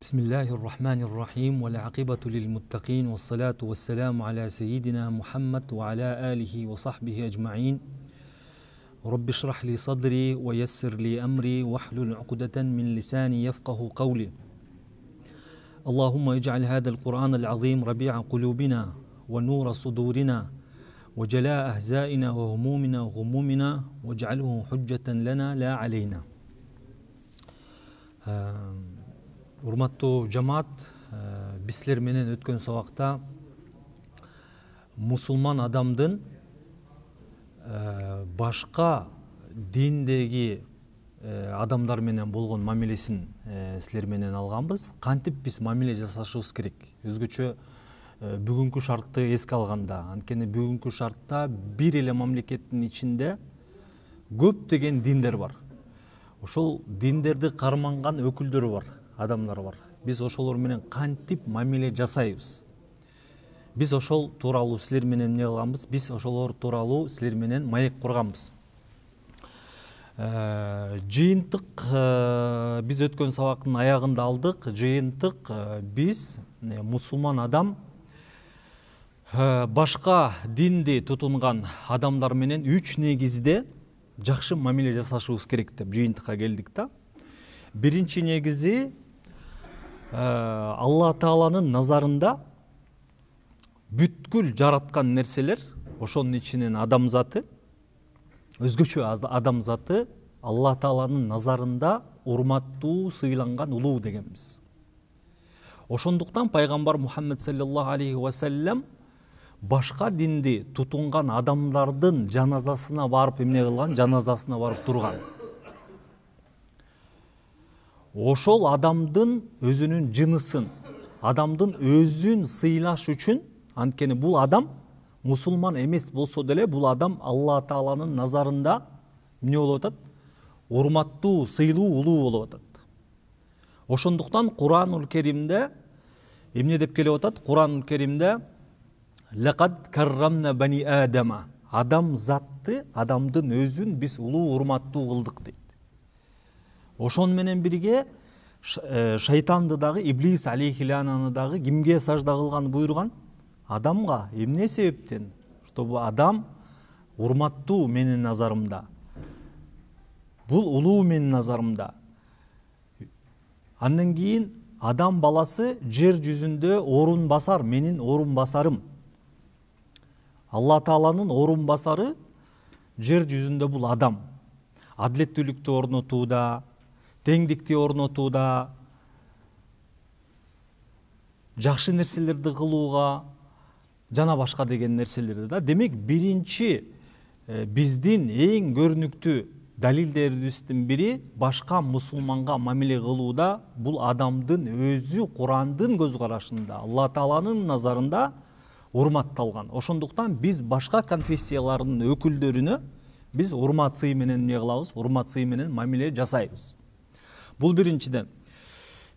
Bismillahirrahmanirrahim. Wal aqibatu lil muttaqin was salatu was salamu ala sayyidina Muhammad wa ala alihi wa sahbihi ajma'in. Rabbi shrah li sadri wa yassir li amri wahlul 'uqdatan min lisani yafqahu qawli. Allahumma ij'al hadha al-Qur'an al-'azim rabi'a qulubina wa nura sudurina wa jala'a ahza'ina wa humumina wa ghumumina waj'alhu hujjatan lana la 'alayna. Урматтуу жамаат, биз силер менен өткөн сабакта мусулман адамдын башка диндеги адамдар менен болгон мамилесин силер менен алганбыз. Кантип биз мамиле жасашыбыз керек? Өзгөчө бүгүнкү шартты эске алганда, анткени бүгүнкү шартта бир эле мамлекеттин ичинде көптөгөн диндер бар. Ошол диндерди карманган өкүлдөр бар. Адамдар бар. Биз ошолор менен кантип мамиле жасайбыз? Биз ошол тууралуу силер менен эмне кылганбыз? Биз ошолор тууралуу силер менен маек курганбыз. Жыйынтык биз өткөн сабактын аягында алдык. Жыйынтык биз мусулман адам башка динди тутунган адамдар менен 3 негизде жакшы мамиле жасашыбыз керек деп жыйынтыкка келдик да. Биринчи негизи Алла Тааланын назарында бүткүл жараткан нерселер, ошонун ичинен адамзаты, өзгөчө адамзаты Алла Тааланын назарында урматтуу, сыйланган улуу дегенбиз. Ошондуктан пайгамбар Мухаммед саллаллаху алейхи ва саллям башка динди тутунган адамдардын жаназасына барып эмне кылган? Жаназасына барып турган. Ошол адамдын өзүнүн жынысын, адамдын өзүн сыйлаш үчүн, анткени бул адам мусулман эмес болсо деле, бул адам Алла Тааланын назарында эмне болуп атат? Урматтуу, сыйлуу, улуу болуп атат. Ошондуктан Куранул Керимде эмне деп келип атат? Куранул Керимде лакад каррамна бани адама. Адам затты, адамдын өзүн биз улуу, урматтуу кылдык дейт. Ошон менен бирге шайтанды дагы, Иблис алейхилананы дагы кимге сажда кылган буйруган? Адамга. Эмне себептен? Чтобы адам урматтуу менин назарымда. Бул улуу менин назарымда. Андан кийин адам баласы жер жүзүндө орун басар, менин орун басарым. Алла Тааланын орун басары жер жүзүндө бул адам. Адилеттүүлүктү орнотууда, теңдикти орнотууда, жакшы нерселерди кылууга жана башка деген нерселерди да. Демек, биринчи биздин эң көрүнүктүү далилдерибиздин бири башка мусулманга мамиле кылууда бул адамдын өзү Курандын көз карашында, Алла Тааланын назарында урматталган. Ошондуктан биз башка конфессиялардын өкүлдөрүнө биз урмат сый менен эмне кылабыз? Урмат сый менен мамиле жасайбыз. Бул биринчиден.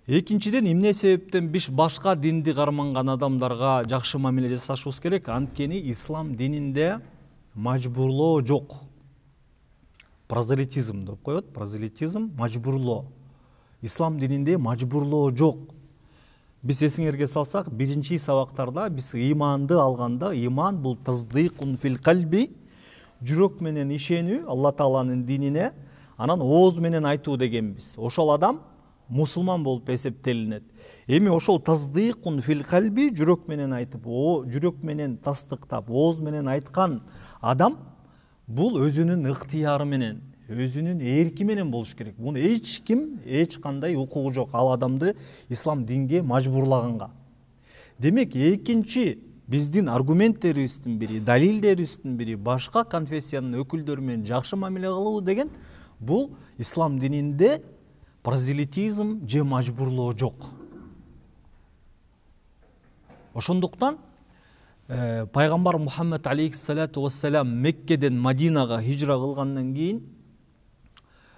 Экинчиден, эмне себептен биз башка динди карманган адамдарга жакшы мамиле жасашыбыз керек? Анткени ислам дининде мажбурлоо жок. Прозелитизм деп коет. Прозелитизм мажбурлоо. Ислам дининде мажбурлоо жок. Биз эсиңерге салсак, биринчи сабактарда биз ыйманды алганда, ыйман бул таздикун фил калби, жүрөк менен ишенүү Алла Тааланын динине, анан ооз менен айтуу дегенбиз. Ошол адам мусулман болуп эсептелинет. Эми ошол таздикун фил калби, жүрөк менен айтып, жүрөк менен тастыктап, ооз менен айткан адам бул өзүнүн ыктыяры менен, өзүнүн эрки менен болуш керек. Муну эч ким, эч кандай укугу жок ал адамды ислам динге мажбурлаганга. Демек, экинчи биздин аргументтерибиздин бири, далилдерибиздин бири башка конфессиянын өкүлдөрү менен жакшы мамиле кылуу деген бул ислам дининде прозелитизм же мажбурлоо жок. Ошондуктан пайгамбар Мухаммед алейхиссалату вассалам Меккеден Мадинага хижра кылгандан кийин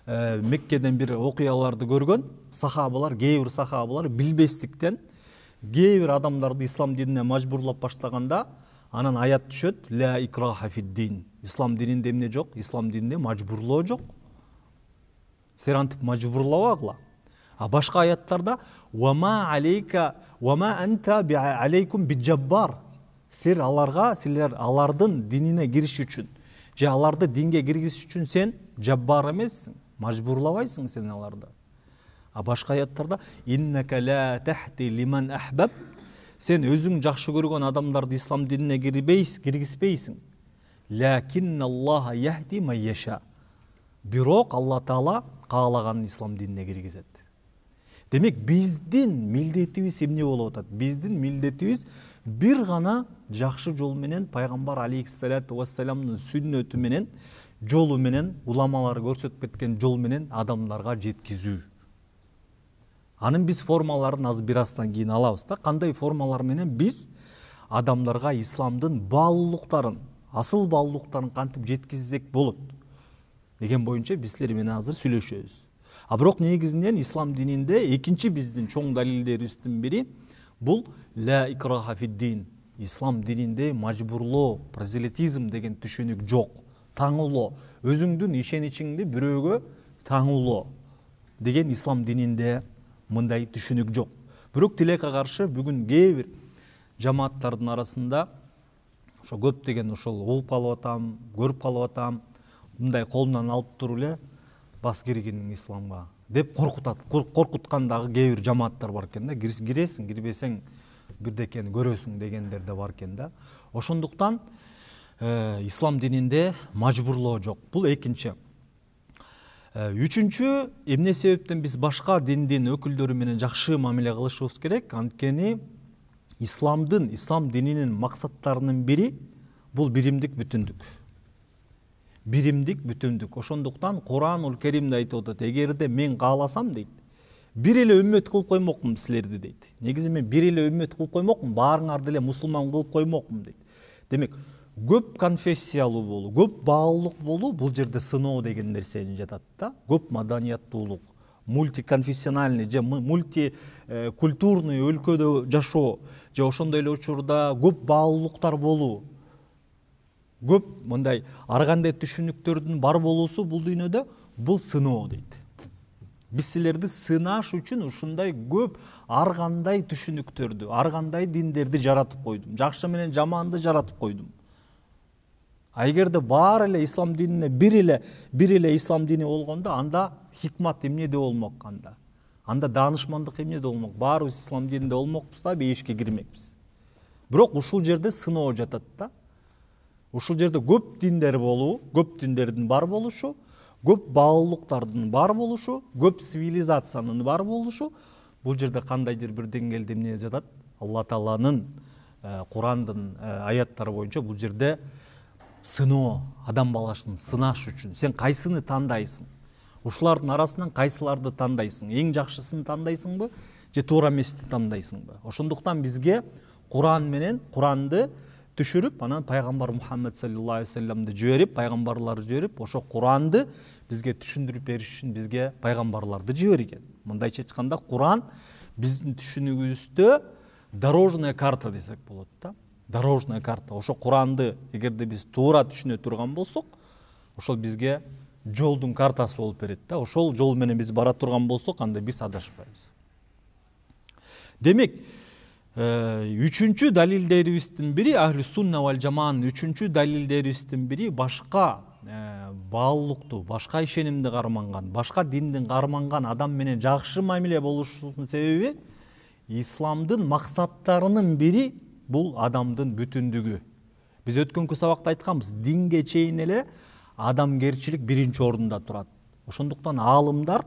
Меккеден бир окуяларды көргөн сахабалар, кээ бир сахабалар билбестиктен кээ бир адамдарды ислам динине мажбурлап баштаганда, анан аят түшөт: ла икраха фид-дин. Ислам дининде эмне жок? Ислам дининде мажбурлоо жок. Сер антип мажбурлабагыла. А башка аяттарда вама алейка вама анта алейкум биджаббар. Силер алардын динине кириш үчүн же аларды динге киргизиш үчүн сен жаббар эмессиң, мажбурлабайсың сен аларды. А башка аяттарда иннака ла тахти лиман ахбаб. Сен өзүң жакшы көргөн адамдарды ислам динине киргизбейсиң. Лакин Аллаха яхди ман яша. Бирок Алла Таала каалаган ислам динине киргизет. Демек биздин милдетибиз эмне болуп атат? Биздин милдетибиз бир гана жакшы жол менен пайгамбар алейхиссалату вассаламдын сүннөтү менен, жолу менен, уламалар көрсөтүп кеткен жол менен адамдарга жеткизүү. Анын биз формаларын азыр бир аздан кийин алабыз да. Кандай формалар менен биз адамдарга исламдын баалуулуктарын, асыл баалуулуктарын кантип жеткизсек болот деген боюнча биз силер менен азыр сүйлөшөбүз. А бирок негизинен ислам дининде экинчи биздин чоң далилдерибиздин бири бул ла икраха фиддин. Ислам дининде мажбурлоо, прозелитизм деген түшүнүк жок. Таңуулоо, өзүңдүн ишеничиңди бирөөгө таңуулоо деген ислам дининде мындай түшүнүк жок. Бирок тилекке каршы бүгүн кээ бир жамааттардын арасында ошо көптөгөн ошол угуп калып атам, көрүп калып атам, мындай колунан алып туруп эле бас киргин исламга деп коркуткан дагы кээ бир жамааттар бар экен да. Киресиң, кирбесең бирдекени көрөсүң дегендер да бар экен да. Ошондуктан ислам дининде мажбурлоо жок. Бул экинчи. Үчүнчү, эмне себептен биз башка диндин өкүлдөрү менен жакшы мамиле кылышыбыз керек? Анткени ислам дининин максаттарынын бири бул биримдик, бүтүндүк. Биримдик, бүтүндүк. Ошондуктан Куранул Керимде айтып атат, эгерде мен кааласам дейт, бир эле үммөт кылып коймокмун силерди дейт. Негизи мен бир эле үммөт кылып коймокмун, баарыңарды эле мусулман кылып коймокмун дейт. Демек, көп конфессиялуу болуу, көп баалуулук болуу бул жерде сыноо деген нерсени жатат да. Көп маданияттуулук, мультиконфессиональный же мультикультурный өлкөдө жашоо же ошондой эле учурда көп баалуулуктар болуу, көп мындай ар кандай түшүнүктөрдүн бар болуусу бул дүйнөдө бул сыноо дейт. Биз силерди сынаш үчүн ушундай көп ар кандай түшүнүктөрдү, ар кандай диндерди жаратып койдум. Жакшы менен жаманды жаратып койдум. А эгерде баары эле ислам динине бир эле ислам дини болгондо, анда хикмат эмнеде болмок анда? Анда даанышмандык эмнеде болмок? Баарыбыз ислам дининде болмокпуз да, бейишке кирмекпиз. Бирок ушул жерде сыноо жатат да. Ушул жерде көп диндер болуу, көп диндердин бар болушу, көп баалуулуктардын бар болушу, көп цивилизациянын бар болушу, бул жерде кандайдыр бир деңгээлде эмне жатат? Алла Тааланын Курандын аяттары боюнча бул жерде сыноо, адам баласын сынаш үчүн. Сен кайсыны тандайсың? Ушулардын арасынан кайсыларды тандайсың? Эң жакшысын тандайсыңбы же туура эмести тандайсыңбы? Ошондуктан бизге Куран менен Куранды түшүрүп, анан пайгамбар Мухаммед саллаллаху алейхи вассаламды жиберип, пайгамбарларды жиберип, ошо Куранды бизге түшүндүрүп бериш үчүн бизге пайгамбарларды жиберген. Мындайча айтканда Куран биздин түшүнүгүбүздө дорожная карта десек болот да. Дорожная карта. Ошо Куранды эгерде биз туура түшүнө турган болсок, ошол бизге жолдун картасы болуп берет да. Ошол жол менен биз бара турган болсок, анда биз адашпайбыз. Демек, үчүнчү далилдерибиздин бири Ахлу сунна вал жамаанын үчүнчү далилдерибиздин бири башка баалуулукту, башка ишенимди карманган, башка диндин карманган адам менен жакшы мамиле болушунун себеби исламдын максаттарынын бири бул адамдын бүтүндүгү. Биз өткөнкү сабакта айтканбыз, динге чейин эле адамгерчилик биринчи орунда турат. Ошондуктан аалымдар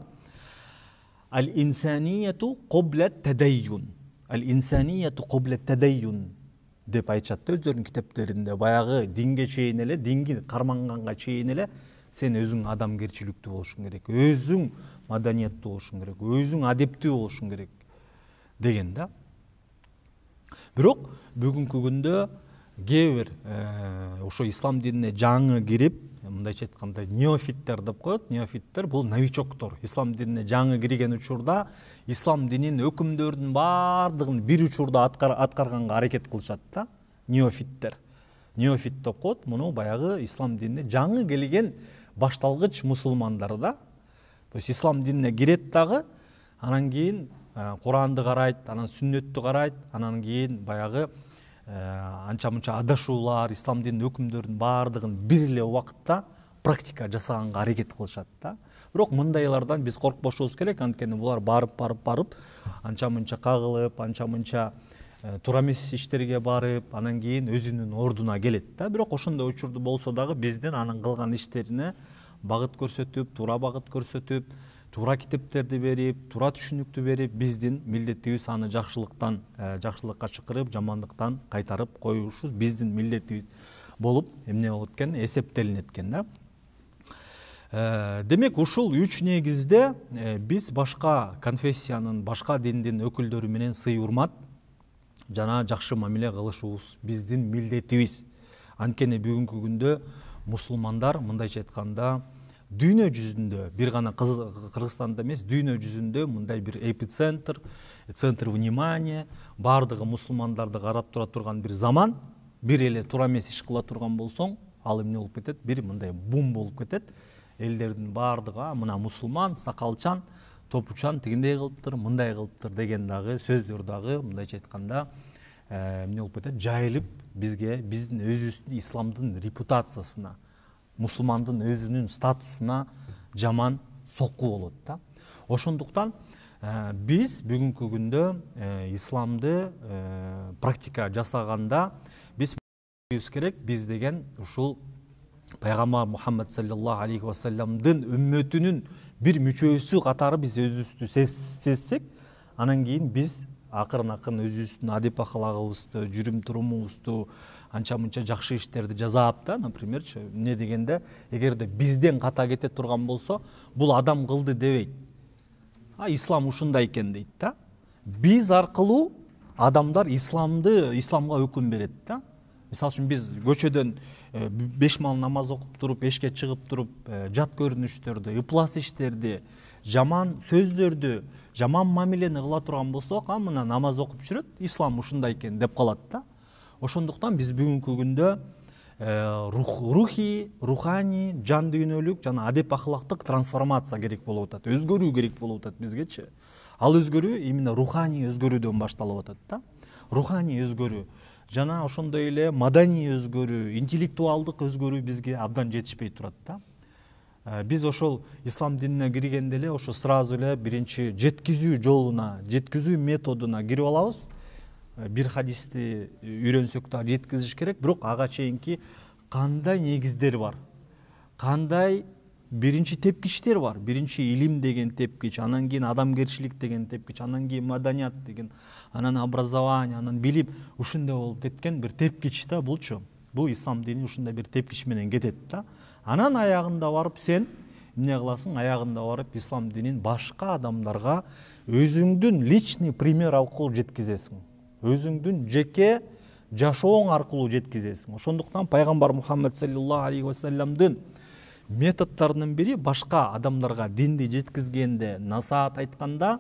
ал-инсанияту кобла тадайюн, ал-инсанияту кобла тадайюн деп айтышат да өздөрүнүн китептеринде. Баягы динге чейин эле, динги карманганга чейин эле сен өзүң адамгерчиликтүү болушуң керек, өзүң маданияттуу болушуң керек, өзүң адептүү болушуң керек деген да. Бирок бүгүнкү күндө кээ бир ошо ислам динине жаңы кирип, мындайча айтканда неофиттер деп коет. Неофиттер бул новичоктор. Ислам динине жаңы кирген учурда ислам дининин өкүмдөрүнүн баардыгын бир учурда аткарганга аракет кылышат да. Неофиттер. Неофит деп коет. Муну баягы ислам динине жаңы келген башталгыч мусулмандар да. То есть ислам динине кирет дагы, анан кийин Куранды карайт, анан сүннөттү карайт, анан кийин баягы анча мынча адашуулар, ислам дининин өкүмдөрүнүн баардыгын бир эле убакытта практика жасаганга аракет кылышат да. Бирок мындайлардан биз коркпошубуз керек, анткени булар барып анча мынча кагылып, анча мынча туура эмес иштерге барып, анан кийин өзүнүн ордуна келет да. Бирок ошондой учурду болсо дагы биздин анын кылган иштерине багыт көрсөтүп, туура багыт көрсөтүп, туура китептерди берип, туура түшүнүктү берип, биздин милдетибиз аны жакшылыкка чакырып, жамандыктан кайтарып коюшубуз биздин милдетибиз болуп эмне болот экен, эсептелинет экен да. Демек ушул 3 негизде биз башка конфессиянын, башка диндин өкүлдөрү менен сый урмат жана жакшы мамиле кылышыбыз биздин милдетибиз. Анткени бүгүнкү күндө мусулмандар мындайча айтканда дүйнө жүзүндө, бир гана Кыргызстанда эмес, дүйнө жүзүндө мындай бир эпицентр, центр внимания, бардыгы мусулмандарды карап тура турган бир заман, бир эле туура эмес иш кыла турган болсоң, ал эмне болуп кетет? Бир мындай бум болуп кетет. Элдердин баардыгы мына мусулман, сакалчан, топучан тигиндей кылыптыр, мындай кылыптыр деген дагы сөздөр дагы мындайча айтканда эмне болуп кетет? Жайылып бизге, биздин өзүбүздүн исламдын репутациясына, мусулмандын өзүнүн статусуна жаман сокку болот да. Ошондуктан биз бүгүнкү күндө исламды практика жасаганда биз керек, биз деген ушул Пайгамбар Мухаммад саллаллаху алейхи ва салламдын үммөтүнүн бир мүчөсү катары биз өзүбүздү сезсек, анан кийин биз акырын өзүбүздүн адеп акылагыбызды, жүрүм турумубузду, анча мынча жакшы иштерди жасап да, например, эмне дегенде, эгерде бизден ката кете турган болсо, бул адам кылды дебейт. Ислам ушундай экен дейт да. Биз аркылуу адамдар исламга өкүм берет да. Мисалы үчүн биз көчөдөн 5 мал намаз окуп туруп, эшке чыгып туруп, жат көрүнүштөрдү, ыплас иштерди, жаман сөздөрдү, жаман мамилени кыла турган болсок, мына намаз окуп жүрөт, ислам ушундай экен деп калат да. Ошондуктан биз бүгүнкү күндө руханий, жан дүйнөлүк жана адеп акылактык трансформация керек болуп атат, өзгөрүү керек болуп атат бизгечи. Ал өзгөрүү именно руханий өзгөрүүдөн башталып атат да. Руханий өзгөрүү жана ошондой эле маданий өзгөрүү, интеллектуалдык өзгөрүү бизге абдан жетишпей турат да. Биз ошол ислам динине киргенде эле ошо сразу эле биринчи жеткизүү жолуна, жеткизүү методуна кирип алабыз. Бир хадисти үйрөнсөк да жеткизиш керек, бирок ага чейинки кандай негиздер бар, кандай биринчи тепкичтер бар. Биринчи илим деген тепкич, анан кийин адамгерчилик деген тепкич, анан кийин маданият деген, анан образование, анан билим, ушундай болуп кеткен бир тепкич да булчу. Бул ислам дини ушундай бир тепкич менен кетет да. Анан аягында барып сен эмне кыласың? Аягында барып ислам динин башка адамдарга өзүңдүн личный пример аркылуу жеткизесиң. Өзүңдүн жеке жашооң аркылуу жеткизесиң. Ошондуктан пайгамбар Мухаммад саллаллаху алейхи ва салламдын методдорунун бири башка адамдарга динди жеткизгенде, насаат айтканда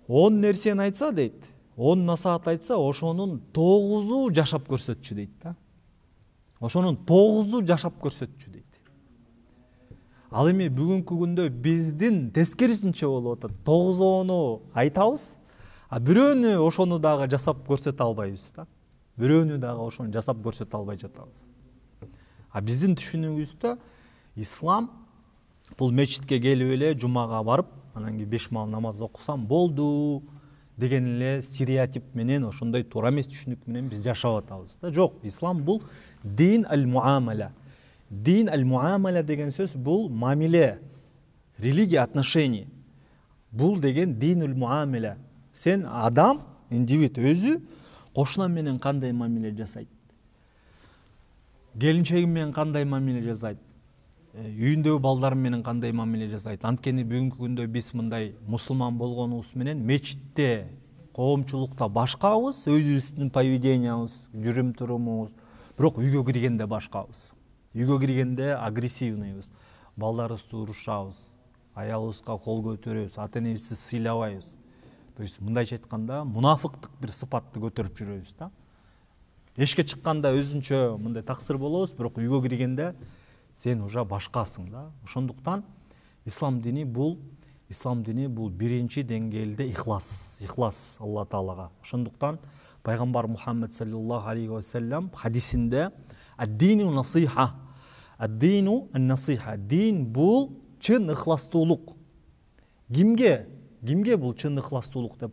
10 нерсени айтса дейт, 10 насаат айтса, ошонун 9-у жашап көрсөтчү дейт да. Ошонун 9-у жашап көрсөтчү дейт. Ал эми бүгүнкү күндө биздин тескерисинче болуп атат. 9-ону айтабыз, бирөөнү ошону дагы жасап көрсөтө албайбыз да. Бирөөнү дагы ошону жасап көрсөтө албай жатабыз. Биздин түшүнүгүбүздө ислам бул мечитке келип эле жумага барып, анан кийин 5 мал намаз окусам болду деген эле стереотип менен, ошондой туура эмес түшүнүк менен биз жашап атабыз да. Жок, ислам бул дин аль-муамала. Дин аль-муамала деген сөз бул мамиле, религия, отношение. Бул деген дин аль-муамала. Сен адам, индивид өзү кошуна менен кандай мамиле жасайт? Келинчеги менен кандай мамиле жасайт? Үйүндөгү балдар менен кандай мамиле жасайт? Анткени бүгүнкү күндө биз мындай мусулман болгонубуз менен мечитте, коомчулукта башкабыз, өзүбүздүн поведениябыз, жүрүм турумубуз, бирок үйгө киргенде башкабыз. Үйгө киргенде агрессивныйбыз, балдарыбызды урушабыз, аялыбызга кол көтөрөбүз, ата-энебизди сыйлабайбыз. То есть мындайча айтканда мунафыктык бир сыпатты көтөрүп жүрөбүз да. Эшке чыкканда өзүнчө мындай таксыр болобуз, бирок үйгө киргенде сен уже башкасың да. Ошондуктан ислам дини бул ислам дини бул биринчи деңгээлде ихлас Алла Таалага. Ошондуктан пайгамбар Мухаммед саллаллаху алейхи ва саллям хадисинде ад-дину насиха, ад-дину ан-насиха, дин бул чын ыхластуулук. Кимге бул чын ыхластуулук деп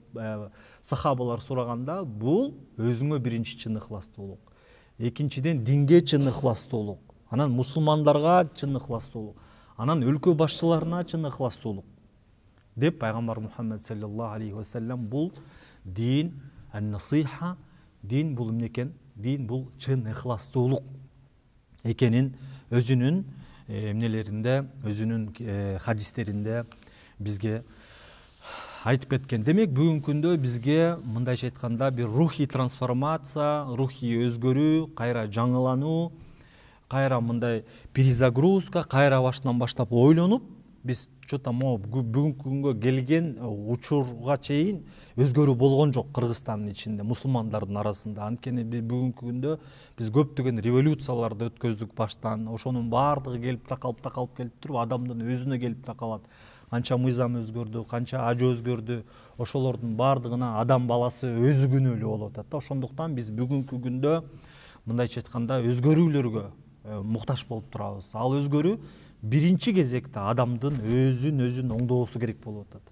сахабалар сураганда, бул өзүңө биринчи чын ыхластуулук. Экинчиден динге чын ыхластуулук. Анан мусулмандарга чын ыхластуулук. Анан өлкө башчыларына чын ыхластуулук. Деп пайгамбар Мухаммед саллаллаху алейхи ва саллям бул дин ан-насиха, дин бул эмне экен? Дин бул чын ыхластуулук экенин өзүнүн эмнелеринде, өзүнүн хадистеринде бизге айтып кеткен. Демек бүгүнкү күндө бизге мындайча айтканда бир рухий трансформация, рухий өзгөрүү, кайра жаңылануу, кайра мындай перезагрузка, кайра башынан баштап ойлонуп, биз что-то бүгүнкү күнгө келген учурга чейин өзгөрүү болгон жок Кыргызстандын ичинде, мусулмандардын арасында. Анткени биз бүгүнкү күндө биз көптөгөн революцияларды өткөздүк баштан. Ошонун баардыгы келип такалып келип туруп, адамдын өзүнө келип такалат. Канча мыйзам өзгөрдү, канча ажы өзгөрдү, ошолордун баардыгына адам баласы өзү күнөөлүү болуп атат да. Ошондуктан биз бүгүнкү күндө мындайча айтканда өзгөрүүлөргө муктаж болуп турабыз. Ал өзгөрүү биринчи кезекте адамдын өзүн оңдоосу керек болуп атат.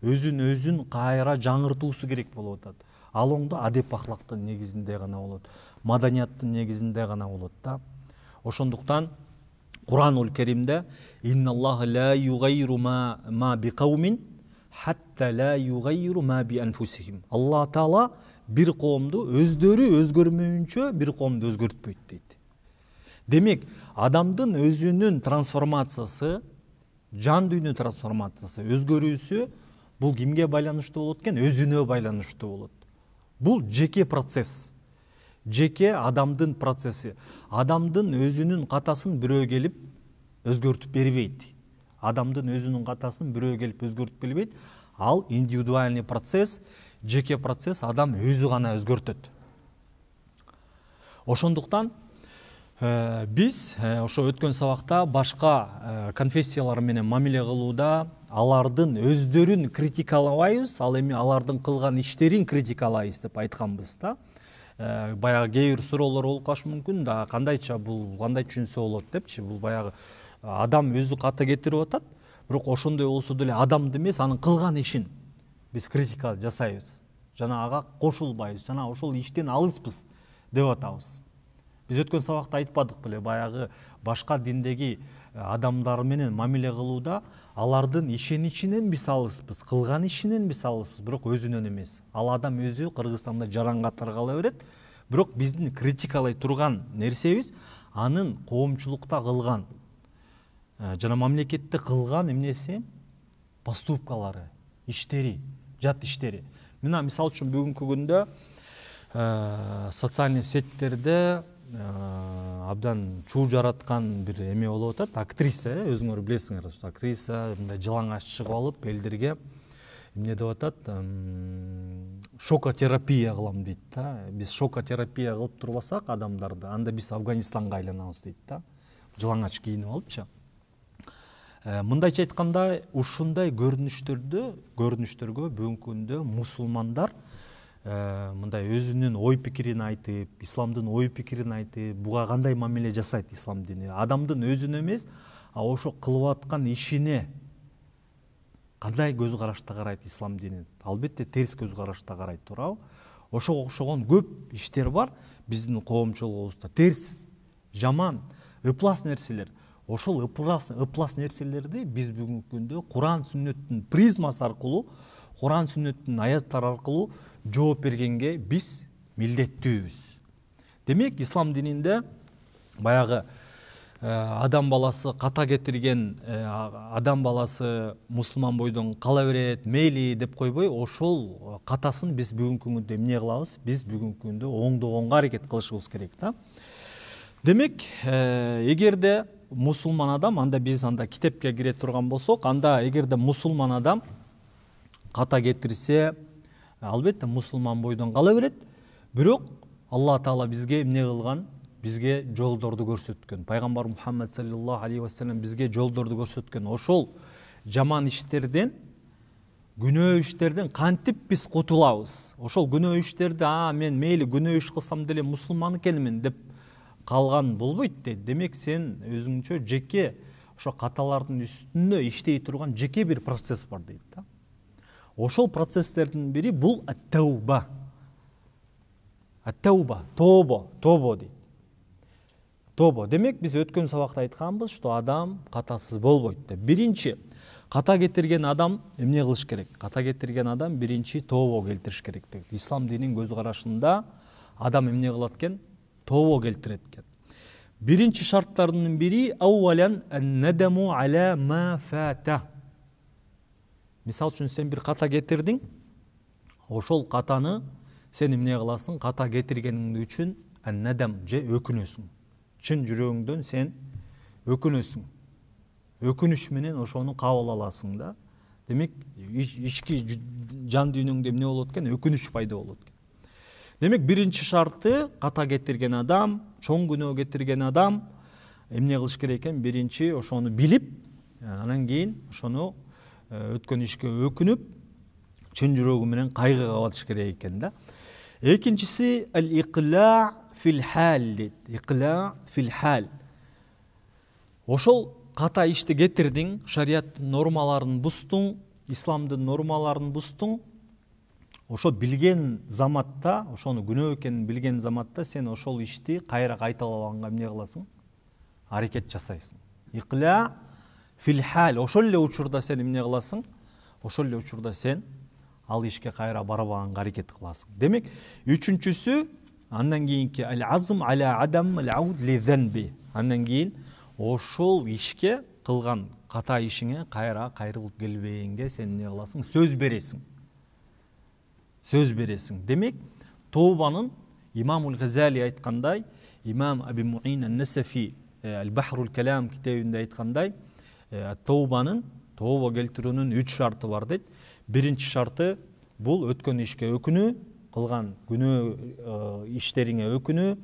Өзүн кайра жаңыртуусу керек болуп атат. Ал оңдоо адеп ахлактын негизинде гана болот, маданияттын негизинде гана болот да. Ошондуктан Куранул Керимде инналлаха ла югайру ма биқаумин хатта ла югайру ма би анфусихим. Алла Таала бир коомду өздөрү өзгөрмөйүнчө бир коомду өзгөртпөйт дейт. Демек, адамдын өзүнүн трансформациясы, жан дүйнө трансформациясы, өзгөрүүсү бул кимге байланыштуу болот экен? Өзүнө байланыштуу болот. Бул жеке процесс. Жеке адамдын процесси. Адамдын өзүнүн катасын бирөө келип өзгөртүп бербейт. Адамдын өзүнүн катасын бирөө келип өзгөртүп бербейт. Ал индивидуальный процесс, жеке процесс, адам өзү гана өзгөртөт. Ошондуктан биз ошо өткөн сабакта башка конфессиялар менен мамиле кылууда алардын өздөрүн критикалабайбыз, ал эми алардын кылган иштерин критикалайбыз деп айтканбыз да. Баягы кээ бир суроолор болуп калышы мүмкүн да, кандайча бул кандай түшүнсө болот депчи. Бул баягы адам өзү ката кетирип атат, бирок ошондой болсо деле адамды эмес, анын кылган ишин биз критика жасайбыз. Жана ага кошулбайбыз, жана ошол иштен алыспыз деп атабыз. Биз өткөн сабакта айтпадык беле, баягы башка диндеги адамдар менен мамиле кылууда алардын ишеничинен биз алыспыз, кылган ишинен биз алыспыз, бирок өзүнөн эмес. Ал адам өзү Кыргызстанда жаранга таркала берет, бирок биздин критикалай турган нерсебиз анын коомчулукта кылган жана мамлекетте кылган эмнеси, поступкалары, иштери, жат иштери. Мына мисал үчүн бүгүнкү күндө социальный сеттерде абдан чуу жараткан бир эме болуп атат. Актриса, өзүңөр билесиңер, актриса мындай жалаңач чыгып алып элдерге эмне деп атат? Шокотерапия кылам дейт да. Биз шокотерапия кылып турбасак адамдарды, анда биз Афганистанга айланабыз дейт да. Жалаңач кийинип алыпчы. Мындайча айтканда, ушундай көрүнүштөргө бүгүнкү күндө мусулмандар мындай өзүнүн ой пикирин айтып, исламдын ой пикирин айтып, буга кандай мамиле жасайт ислам дини? Адамдын өзүнө эмес, ошо кылып аткан ишине кандай көз карашта карайт ислам дини? Албетте терс көз карашта карайт, туурабы? Ошого окшогон көп иштер бар биздин коомчулугубузда. Терс, жаман, ыплас нерселер. Ошол ыплас нерселерди биз бүгүнкү күндө Куран сүннөттүн призмасы аркылуу, Куран сүннөттүн аяттары аркылуу жооп бергенге биз милдеттүүбүз. Демек, ислам дининде баягы адам баласы ката кетирген, адам баласы мусулман бойдон кала берет, мейли деп койбой, ошол катасын биз бүгүнкү күндө эмне кылабыз? Биз бүгүнкү күндө оңдогонго аракет кылышыбыз керек да. Демек, эгерде мусулман адам, анда биз китепке кире турган болсок, анда эгерде мусулман адам ката кетирсе, албетте мусулман бойдон кала берет, бирок Алла Таала бизге эмне кылган? Бизге жолдорду көрсөткөн. Пайгамбар Мухаммед саллаллаху алейхи ва саллям бизге жолдорду көрсөткөн. Ошол жаман иштерден күнөө иштерден кантип биз кутулабыз? Ошол күнөө иштерди мен мейли күнөө иш кылсам деле мусулман экенмин деп калган болбойт дейт. Демек сен өзүңчө жеке ошо каталардын үстүндө иштей турган жеке бир процесс бар дейт да. Ошол процесстердин бири бул ат-тауба. Ат-тауба, тобо дейт. Тобо. Демек биз өткөн сабакта айтканбыз, что адам катасыз болбойт деп. Биринчи ката кетирген адам эмне кылыш керек? Ката кетирген адам биринчи тобо келтириш керек дейт. Ислам динин көз карашында адам эмне кылат экен? Тобо келтирет экен. Биринчи шарттардын бири ауалян ан-надаму аля ма фата. Мисал үчүн сен бир ката кетирдиң, ошол катаны сен эмне кыласың? Ката кетиргениң үчүн ан-надам же өкүнөсүң. Чын жүрөгүңдөн сен өкүнөсүң. Өкүнүш менен ошону кабыл аласың да. Демек ички жан дүйнөңдө эмне болот экен? Өкүнүч пайда болот экен. Демек биринчи шарты ката кетирген адам, чоң күнөө кетирген адам эмне кылыш керек экен? Биринчи ошону билип, анан кийин ошону өткөн ишке өкүнүп, чын жүрөгү менен кайгыга батыш керек экен да. Экинчиси ал-иqla fil hal дейт. Иqla fil hal. Ошол ката ишти кетирдиң, шариаттын нормаларын бустуң, исламдын нормаларын бустуң. Ошо билген заматта, ошону күнөө экенин билген заматта сен ошол ишти кайра кайталабаганга эмне кыласың? Аракет жасайсың. Иqla fil hal. Ошол эле учурда сен эмне кыласың? Ошол эле учурда сен ал ишке кайра барбаганга аракет кыласың. Демек, үчүнчүсү андан кийинки ал-азм аля адам ал-ауд ли занби. Андан кийин ошол ишке кылган ката ишиңе кайра кайрылып келбегенге сен эмне кыласың? Сөз бересиң. Сөз бересиң. Демек, тоубанын Имамул Газали айткандай, Имам Аби Муин ан-Насафи Ал-Бахрул Калам китебинде айткандай, тоубанын, тообо келтирүүнүн 3 шарты бар дейт. Биринчи шарты бул өткөн ишке өкүнүү, кылган күнөө иштериңе өкүнүү.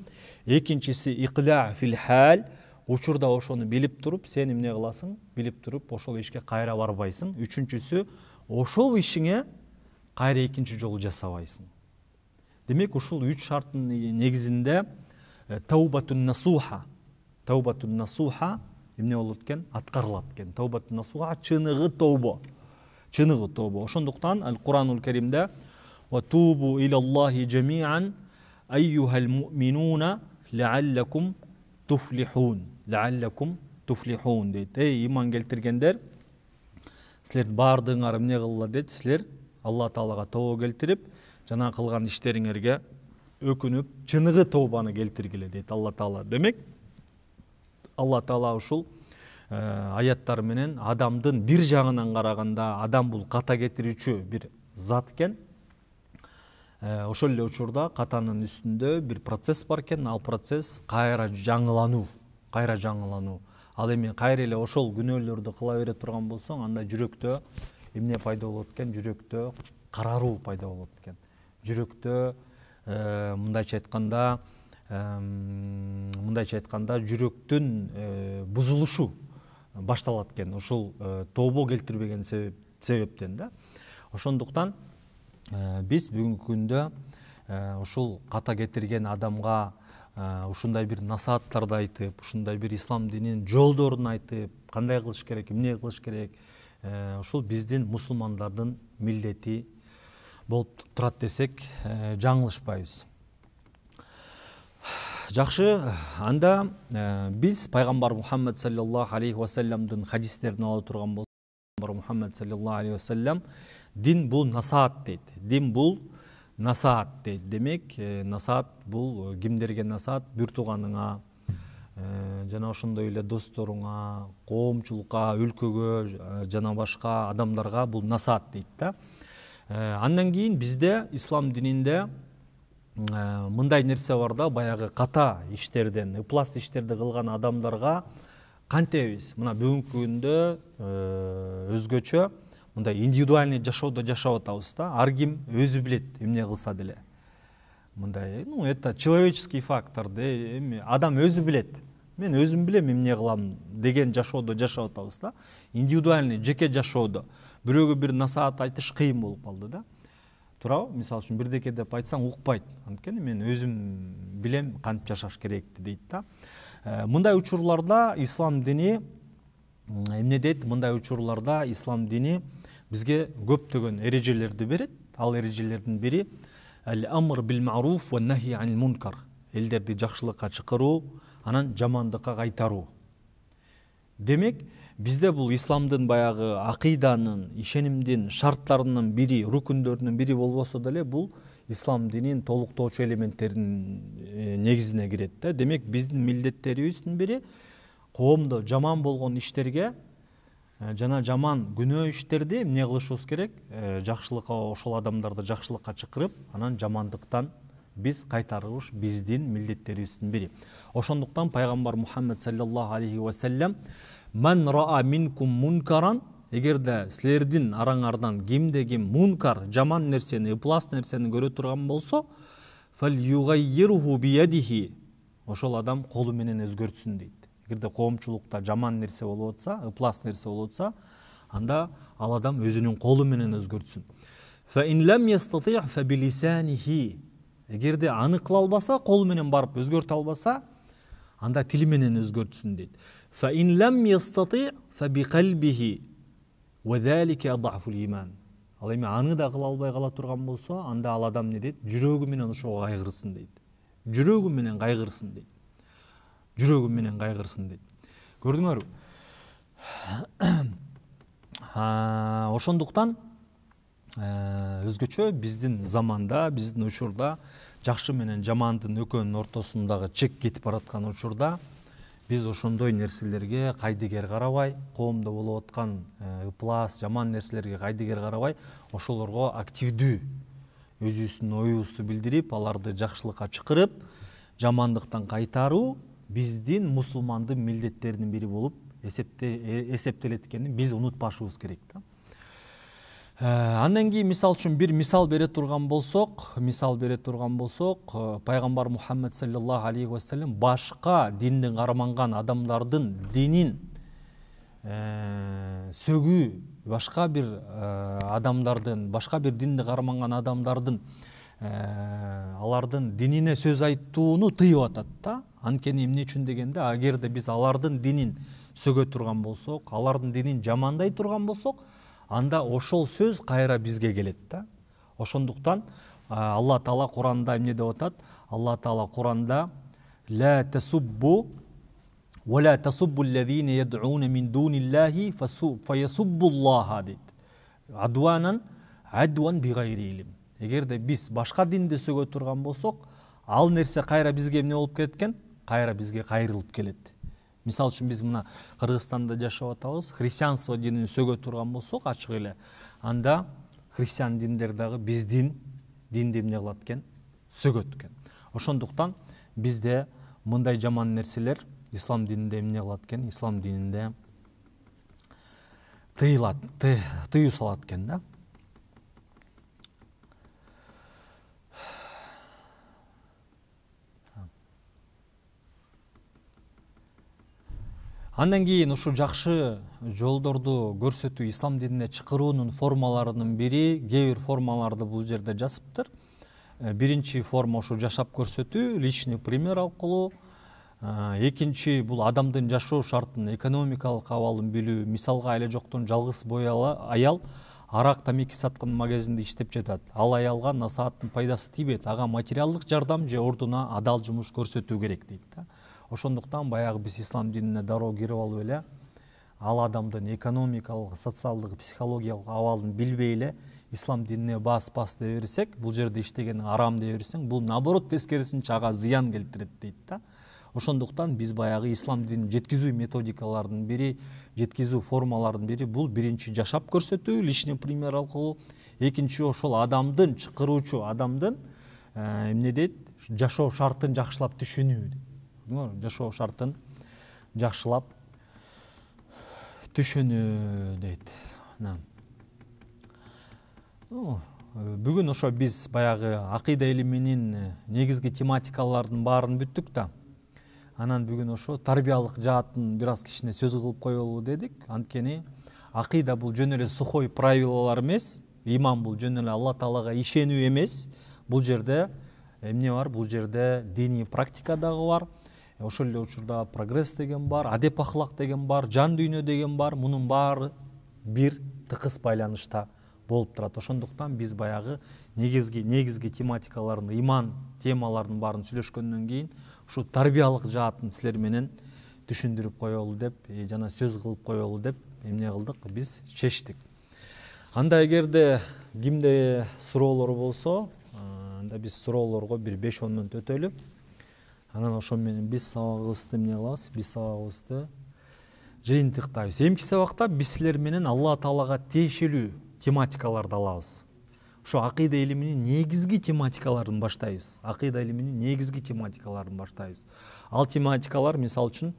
Экинчиси иqla fil hal. Учурда ошону билип туруп, сен эмне кыласың? Билип туруп, ошол ишке кайра барбайсың. Үчүнчүсү, ошол ишиңе кайра экинчи жолу жасабайсың. Демек, ушул 3 шарттын негизинде таубатун насуха. Таубатун насуха эмне болот экен? Аткарылат экен. Таубатун насуха чыныгы тобо. Чыныгы тобо. Ошондуктан Ал-Куранул Каримде ва тубу илаллахи жамиан айюхал муъминуна лааллакум туфлихун. Лааллакум туфлихун дейт. Эй иман келтиргендер, силер бардыңар эмне кылдыңар дейт? Силер Алла Таалага тобо келтирип, жана кылган иштериңерге өкүнүп, чыныгы тобаны келтиргиле дейт Алла Таала. Демек, Алла Таала ушул аяттар менен адамдын бир жагынан караганда адам бул ката кетирүүчү бир зат экен. Ошол эле учурда катанын үстүндө бир процесс бар экен. Ал процесс кайра жаңылануу, кайра жаңылануу. Ал эми кайра эле ошол күнөөлөрдү кыла бере турган болсоң, анда жүрөктө эмне пайда болот экен? Жүрөктө караруу пайда болот экен. Жүрөктө мындайча айтканда жүрөктүн бузулушу башталат экен. Ушул тобо келтирбеген себептен да. Ошондуктан биз бүгүнкү күндө ушул ката кетирген адамга ушундай бир насааттарды айтып, ушундай бир ислам дининин жолдорун айтып, кандай кылыш керек, эмне кылыш керек, ушул биздин мусулмандардын милдети болуп турат десек жаңылышпайбыз. Жакшы, анда биз пайгамбар Мухаммад саллаллаху алейхи ва салламдын хадистерин ала турган болсок, пайгамбар Мухаммад саллаллаху алейхи ва саллам дин бул насаат дейт. Дин бул насаат дейт. Демек, насаат бул кимдерге насаат? Бир тууганыңа, жана ошондой эле досторуңа, коомчулукка, өлкөгө, жана башка адамдарга бул насаат дейт да. Андан кийин бизде ислам дининде мындай нерсе бар да, баягы ката иштерден, ыплас иштерди кылган адамдарга кантебиз? Мына бүгүнкү күндө өзгөчө мындай индивидуальный жашоодо жашап атабыз да. Ар ким өзү билет эмне кылса деле. Мындай, это человеческий фактор, эми адам өзү билет. Мен өзім білем эмне кылам деген жашоодо жашап атабыз да. Индивидуальный, жеке жашоодо бирөөгө бир насаат айтыш кыйын болуп калды да. Туурабы? Мисалы үчүн бирдеке деп айтсаң укпайт. Анткени мен өзүм билем кантип жашаш керекти дейт да. Мындай учурларда ислам дини эмне дейт? Мындай учурларда ислам дини бизге көптөгөн эрежелерди берет. Ал эрежелердин бири ал-амр бил ма'руф ва нахи анил мункар. Элдерди жакшылыкка чакыруу, анан жамандыкка кайтаруу. Демек, bizde бул исламдын баягы акыйданын, ишенимдин шарттарынын бири, рукундөрүнүн бири болбосо деле бул ислам динин толуктоочу элементтеринин негизине кирет да. Демек, биздин милдеттерибиздин бири коомдо жаман болгон иштерге жана жаман күнөө иштерди эмне кылышыбыз керек? Жакшылыкка, ошол адамдарды жакшылыкка чакырып, анан жамандыктан биз кайтарыш биздин милдеттерибиздин бири. Ошондуктан пайгамбар Мухаммед саллаллаху алейхи ва саллям "Ман раа минкум мункаран", эгерде силердин араңардан кимде ким мункар, жаман нерсени, ыплас нерсени көрө турган болсо, "Фальюгаййирху биядихи", ошол адам колу менен өзгөртсүн дейт. Эгерде коомчулукта жаман нерсе болуп атса, ыплас нерсе болуп атса, анда ал адам өзүнүн колу менен өзгөртсүн. "Фа ин лам ястати' фа билисанихи", эгерде аны кыла албаса, кол менен барып өзгөртө албаса, анда тили менен өзгөртсүн дейт. "Фа ин лам ястати' фа бикалбихи ва залика адафул иман". Ал эми аны да кыла албай кала турган болсо, анда ал адам не дейт? Жүрөгү менен ошого кайгырсын дейт. Жүрөгү менен кайгырсын дейт. Жүрөгү менен кайгырсын дейт. Көрдүңөрбү? Ошондуктан өзгөчө биздин заманда, биздин учурда жакшы менен жамандын экөөнүн ортосундагы чек кетип бараткан учурда биз ошондой нерселерге кайдыгер карабай, коомдо болуп аткан ыплас, жаман нерселерге кайдыгер карабай, ошолорго активдүү өзүбүздүн оюбузду билдирип, аларды жакшылыкка чакырып, жамандыктан кайтаруу биздин мусулмандын милдеттеринин бири болуп эсептелет экенин биз унутпашыбыз керек да. Андан кийин мисал үчүн бир мисал бере турган болсок, пайгамбар Мухаммед саллаллаху алейхи ва саллям башка диндин карманган адамдардын динин сөгүү, башка бир адамдардын, башка бир динди карманган адамдардын алардын динине сөз айтууну тыйып атат да. Анткени эмне үчүн дегенде, агерде биз алардын динин сөгө турган болсок, алардын динин жамандай турган болсок, анда ошол сөз кайра бизге келет да. Ошондуктан Алла Таала Куранда эмне деп атат? Алла Таала Куранда "Ла тасуббу ва ла тасуббу аллазина yad'una min dunillahi fayasubbullah" дейт. Адуанан адуан бигайри илим. Эгерде биз башка динди сөгө турган болсок, ал нерсе кайра бизге эмне болуп кеткен? Кайра бизге кайрылып келет. Мисал үчүн биз мына Кыргызстанда жашап атабыз, христианство динин сөгө турган болсок, ачык эле, анда христиан диндер дагы биздин динди эмне кылат экен? Сөгөт экен. Ошондуктан бизде мындай жаман нерселер ислам дининде эмне кылат экен? Ислам дининде тыйылат, тыюу салат экен да. Андан кийин ушу жакшы жолдорду көрсөтүү, ислам динине чакыруунун формаларынын бири, кээ бир формаларды бул жерде жазыптыр. Биринчи форма ушу жашап көрсөтүү, личный пример аркылуу. Экинчи бул адамдын жашоо шартын, экономикалык абалын билүү. Мисалга эле жоктон жалгыз бой аял арак тамеки саткан магазинде иштеп жатат. Ал аялга насааттын пайдасы тийбейт. Ага материалдык жардам же ордуна адал жумуш көрсөтүү керек дейт да. Ошондуктан баягы биз ислам динине дароо кирип алып эле ал адамдын экономикалык, социалдык, психологиялык абалын билбей эле ислам динине бас дей берсек, бул жерде иштегениң арам дей берсең, бул наоборот тескерисинче ага зыян келтирет дейт да. Ошондуктан биз баягы ислам динин жеткизүү методикаларынын бири, жеткизүү формаларынын бири бул биринчи жашап көрсөтүү, личный пример аркылуу. Экинчи ошол адамдын, чакыруучу адамдын эмне дейт? Жашоо шартын жакшылап түшүнүү дейт. Жашоо шартын жакшылап түшүнүү дейт. Бүгүн ошо биз баягы акыйда илиминин негизги тематикалардын баарын бүттүк да. Анан бүгүн ошо тарбиялык жаатын бир аз кичине сөз кылып коелу дедик. Анткени акыйда бул жөн эле сухой правилалар эмес, иман бул жөн эле Алла Таалага ишенүү эмес. Бул жерде эмне бар? Бул жерде диний практика дагы бар. Ошол эле учурда прогресс деген бар, адеп ахлак деген бар, жан дүйнө деген бар. Мунун баары бир тыкыз байланышта болуп турат. Ошондуктан биз баягы негизги тематикаларын, иман темаларынын баарын сүйлөшкөндөн кийин ушу тарбиялык жаатын силер менен түшүндүрүп коелу деп, жана сөз кылып коелу деп эмне кылдык, биз чечтик. Анда эгерде кимде суроолор болсо, анда биз суроолорго бир 5-10 мүнөт өтөлүп, анан ошо менен биз сабагыбызды эмне кылабыз? Биз сабагыбызды жыйынтыктайбыз. Эмки сабакта биз силер менен Алла Таалага тиешелүү тематикаларды алабыз. Ошо акыйда илиминин негизги тематикаларын баштайбыз. Акыйда илиминин негизги тематикаларын баштайбыз. Ал тематикалар мисал үчүн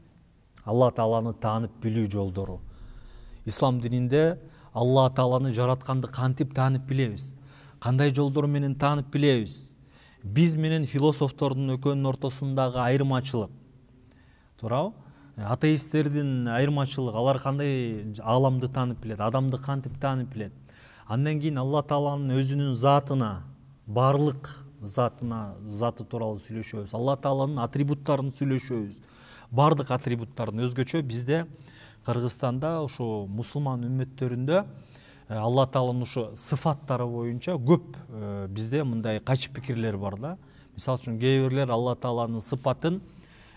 Алла Тааланы таанып билүү жолдору. Ислам дининде Алла Тааланы жаратканды кантип таанып билебиз? Кандай жолдор менен таанып билебиз? Биз менен философтордун экөөнүн ортосундагы айырмачылык. Туурабы? Атеисттердин айырмачылыгы, алар кандай ааламды таанып билет, адамды кантип таанып билет? Андан кийин Алла Тааланын өзүнүн затына, барлык заты тууралуу сүйлөшөбүз. Алла Тааланын атрибуттарын сүйлөшөбүз. Бардык атрибуттарын өзгөчө бизде Кыргызстанда ушу мусулман үммөттөрүндө Алла Тааланын ушу сыфаттары боюнча көп бизде мындай кайчы пикирлер бар да. Мисал үчүн кээ бирлер Алла Тааланын сыпатын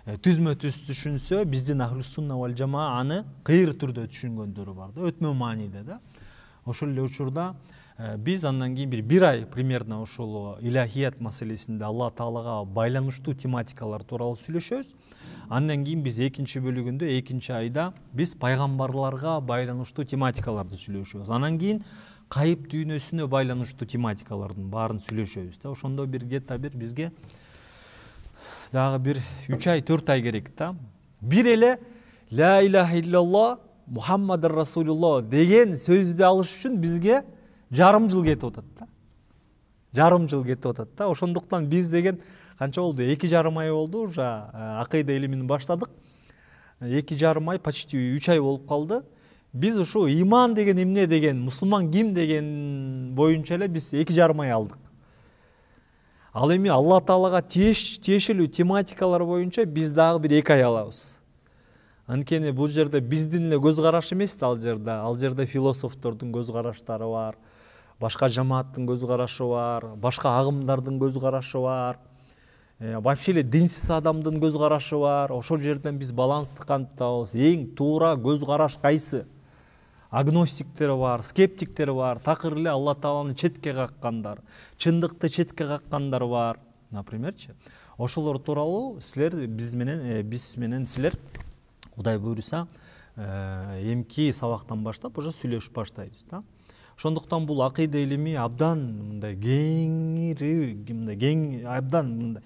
түзмө-түз түшүнсө, биздин ахлус сунна вал жамаа аны кыйыр түрдө түшүнгөндөрү бар да, өтмө мааниде да. Ошол эле учурда биз андан кийин бир ай примерно ошол илахият маселесинде Алла Таалага байланыштуу тематикалар тууралуу сүйлөшөбүз. Андан кийин биз экинчи бөлүгүндө, экинчи айда биз пайгамбарларга байланыштуу тематикаларды сүйлөшөбүз. Анан кийин кайып дүйнөсүнө байланыштуу тематикалардын баарын сүйлөшөбүз да. Ошондо бир где-то бир бизге дагы бир 3 ай, 4 ай керек да. Бир эле ла илаха иллаллах Мухаммаdur Расулуллах деген сөздү алыш үчүн бизге жарым жыл кетип атат да. Жарым жыл кетип атат да. Ошондуктан биз деген канча болду? 2,5 ай болду уже акыйда илимин баштадык. 2,5 ай, почти 3 ай болуп калды. Биз ушу иман деген эмне деген, мусулман ким деген боюнча эле биз 2,5 ай алдык. Ал эми Алла Таалага тиешелүү тематикалар боюнча биз дагы бир 2 ай алабыз. Анткени бул жерде биздин эле көз караш эмес да, ал жерде философтордун көз караштары бар, башка жамааттын көз карашы бар, башка агымдардын көз карашы бар, вообще эле динсиз адамдын көз карашы бар. Ошол жерден биз балансты кантип табабыз? Эң туура көз караш кайсы? Агностиктер бар, скептиктер бар, такыр эле Алла Тааланы четке каккандар, чындыкты четке каккандар бар, напримерчи. Ошолор тууралуу силер биз менен силер Кудай буйруса эмки сабактан баштап уже сүйлөшүп баштайбыз да. Ошондуктан бул акыйда илими абдан мындай абдан мындай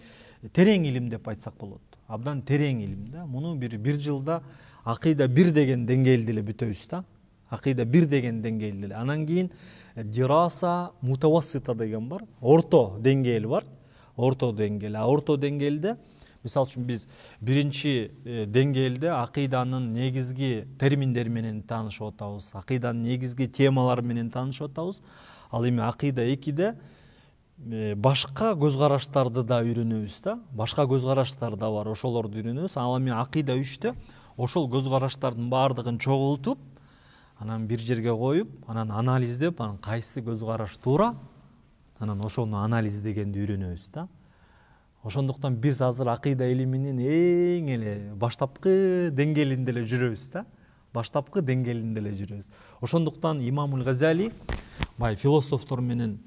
терең илим деп айтсак болот. Абдан терең илим да. Муну бир жылда акыйда бир деген деңгээлде эле бүтөбүз да. Акыйда бир деген деңгээлде эле. Анан кийин дираса мутавассита деген бар. Орто деңгээл бар. Орто деңгээл. Орто деңгээлде мисал үчүн биз биринчи деңгээлде акыйданын негизги терминдери менен таанышып атабыз. Акыйданын негизги темалары менен таанышып атабыз. Ал эми акыйда 2де башка көз караштарды да үйрөнөбүз да. Башка көз караштар да бар, ошолорду үйрөнөбүз. Ал эми акыйда 3те ошол көз караштардын баардыгын чогултуп, анан бир жерге коюп, анан анализдеп, анан кайсы көз караш туура, анан ошону анализдегенди үйрөнөбүз да. Ошондуктан биз азыр акыйда илиминин эң эле баштапкы деңгээлинде эле жүрөбүз да. Баштапкы деңгээлинде эле жүрөбүз. Ошондуктан Имамул Газали бай философтор менен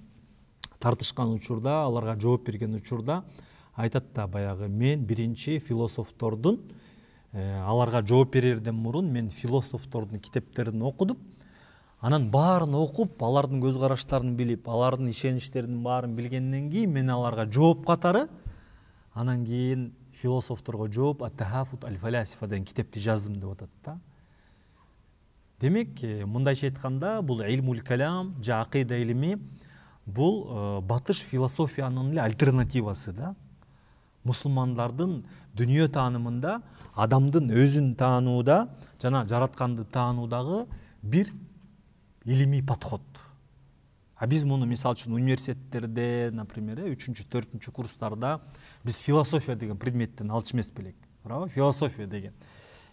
тартышкан учурда, аларга жооп берген учурда айтат да, баягы мен биринчи философтордун аларга жооп берерден мурун мен философтордун китептерин окудум. Анан баарын окуп, алардын көз караштарын билип, алардын ишеничтеринин баарын билгенден кийин мен аларга жооп катары анан кийин философторго жооп Ат-Тахафут аль-Фаласифа деген китепти жаздым деп атат да. Демек, мындайча айтканда, бул илмул калам, же акыйда илими бул батыш философиянын эле альтернативасы да. мусулмандардын дүнүйө таанымында адамдын өзүн таанууда жана жаратканды таануудагы бир илимий подход. А биз муну мисалы үчүн университеттерде, например, 3-4 курстарда биз философия деген предметтен алчу эмес белек. Туурабы? Философия деген.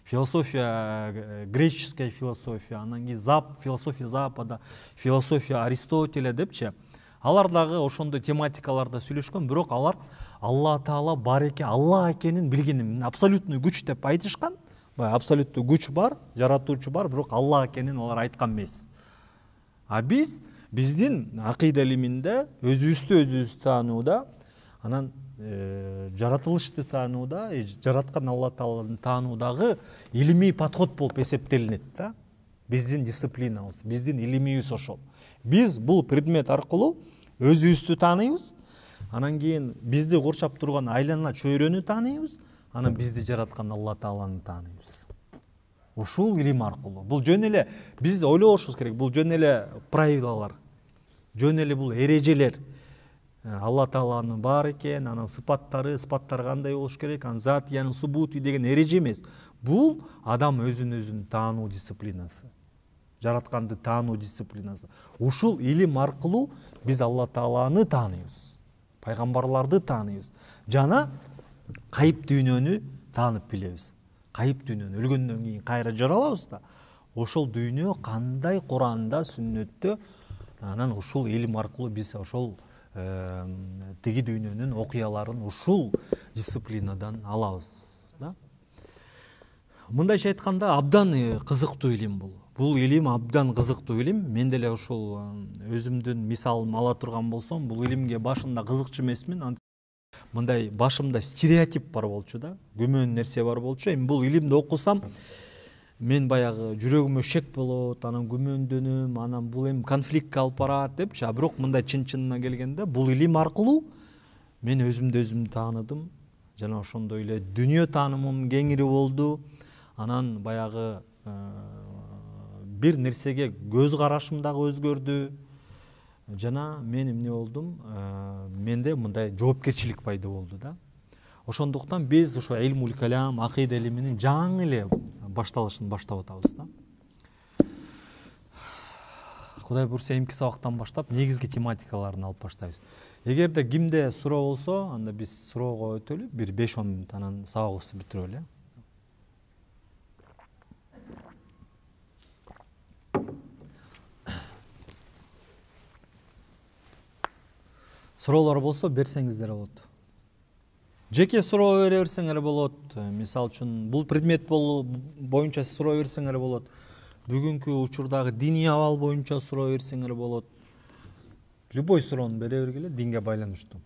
Философия, греческая философия, анан кийин философия Запада, философия Аристотеля депчи. Алар дагы ошондой тематикаларда сүйлөшкөн, бирок алар Алла Таала бар экен, Алла экенин билгенин абсолютный күч деп айтышкан. Абсолюттуу күч бар, жаратуучу бар, бирок Алла экенин алар айткан эмес. А биздин акыйда илиминде өзүбүздү таанууда, анан жаратылышты таанууда, жараткан Алла Тааланы таануудагы илимий подход болуп эсептелинет да. Биздин дисциплинабыз, биздин илимибиз ошол. Биз бул предмет аркылуу өзүбүздү тааныйбыз, анан кийин бизди курчап турган айлана чөйрөнү тааныйбыз, анан бизди жараткан Алла Тааланы тааныйбыз. Ушул илим аркылуу. Бул жөн эле биз ойлобошубуз керек, бул жөн эле правилалар, жөн эле бул эрежелер. Алла Тааланын бар экен, анан сыпаттар кандай болуш керек, анан затиянын субути деген эреже эмес. Бул адам өзүн таануу дисциплинасы. Жаратканды таануу дисциплинасы. Ушул илим аркылуу биз Алла Тааланы тааныйбыз, пайгамбарларды тааныйбыз, жана кайып дүйнөнү таанып билебиз. Кайып дүйнөнү өлгөндөн кийин кайра жаралабыз да. Ошол дүйнө кандай Куранда, сүннөттө, анан ушул илим аркылуу биз ошол тиги дүйнөнүн окуяларын ушул дисциплинадан алабыз да. Мындайча айтканда абдан кызыктуу илим бул. Бул илим абдан кызыктуу илим. Мен деле ушул өзүмдүн мисалын ала турган болсом, бул илимге башында кызыкчу эмесмин. Мындай башымда стереотип бар болчу да, күмөн нерсе бар болчу. Эми бул илимди окусам, мен баягы жүрөгүмө шек болот, анан күмөндөнөм, анан бул эми конфликтке алып барат депчи. А бирок мындай чын-чынына келгенде бул илим аркылуу мен өзүмдү тааныдым, жана ошондой эле дүнүйө таанымым кеңири болду. Анан баягы бир нерсеге көз карашым дагы өзгөрдү. Жана мен эмне болдум? Менде мындай жоопкерчилик пайда болду да. Ошондуктан биз ошо илмул калам, акыйда илиминин жаңы эле башталышын баштап атабыз да. Кудай буйрса эмки сабактан баштап негизги тематикаларын алып баштайбыз. Эгерде кимде суроо болсо, анда биз суроого өтөлү, бир 5-10 мүнөт анан сабагыбызды бүтүрөлү эле. Суроолор болсо берсеңиздер болот. Жеке суроо бере берсеңер болот. Мисалы үчүн бул предмет боюнча суроо берсеңер болот. Бүгүнкү учурдагы диний абал боюнча суроо берсеңер болот. Любой суроону бере бергиле, динге байланыштуу.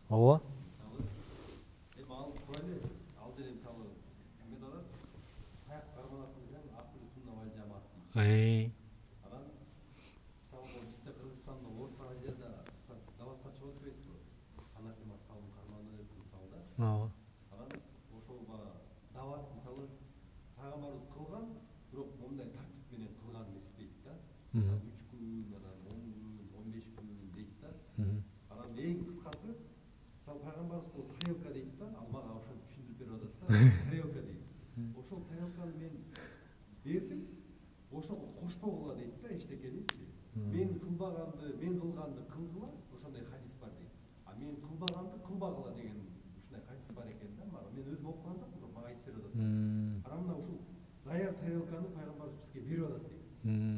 Ооба. Анан мисалы бизде Кыргызстанда Орто Азияда даватка чыгып отурбайсызбы? Ханафи мазхабынын карманы мисалы да. Анан ошол дават мисалы пайгамбарыбыз кылган, бирок мондай тартип менен кылган эмес дейт да. 3 күн, анан 10 күн, 15 күн дейт да. Анан эң кыскасы мисалы пайгамбарыбыз бул тарелка дейт да, ал мага ошону түшүндүрүп берип атат да. Тарелка дейт. Ошол тарелканы мен бердим. Ошол кошпогула дейт да, эчтеке дейтчи. Мен кылганды кылгыла, ошондой хадис бар дейт. А мен кылбаганды кылбагыла деген ушундай хадис бар экен да. Мен өзүм окуган жокмун, бирок мага айтып берип атат. Анан мына ушул даяр тарелканы пайгамбарыбыз бизге берип атат дейт.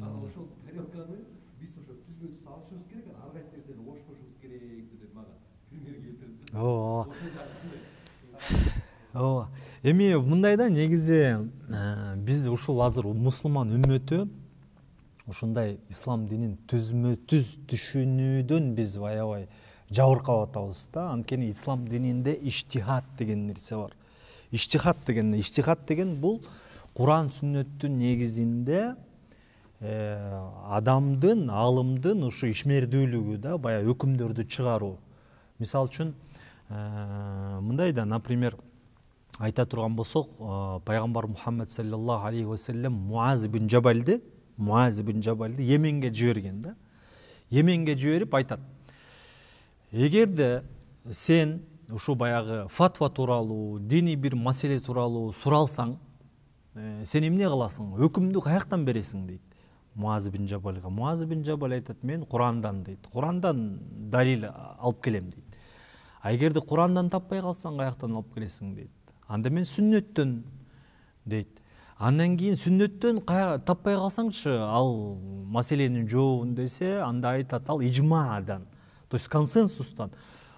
Анан ошол тарелканы биз ошо түзгө түз алышыбыз керек, анан ар кайсы нерсени кошушубуз керек деп мага пример келтирди. Ооба. Эми мындай да, негизи биз ушул азыр мусулман үммөтү ушундай ислам динин түзмө-түз түшүнүүдөн биз аябай жабыркап атабыз да. Анткени ислам дининде иштихат деген нерсе бар. Иштихат деген бул Куран сүннөттүн негизинде адамдын, алымдын ушу ишмердүүлүгү да, баягы өкүмдөрдү чыгаруу. Мисалы үчүн мындай да, например, айта турган болсок, пайгамбар Мухаммад саллаллаху алейхи ва саллям Муаз бин Жабалды Йеменге жиберген да. Йеменге жиберип айтат: эгерде сен ушу баягы фатва тууралуу, диний бир маселе тууралуу суралсаң, сен эмне кыласың? Өкүмдү каяктан бересиң дейт Муаз бин Жабалга. Муаз бин Жабал айтат: мен Курандан дейт. Курандан далил алып келем дейт. А эгерде Курандан таппай калсаң, каяктан алып келесиң дейт. Анда мен сүннөттөн дейт. Андан кийин сүннөттөн таппай калсаңчы, ал маселенин жообун десе, анда айтат ал ижмаадан, то есть консенсустан.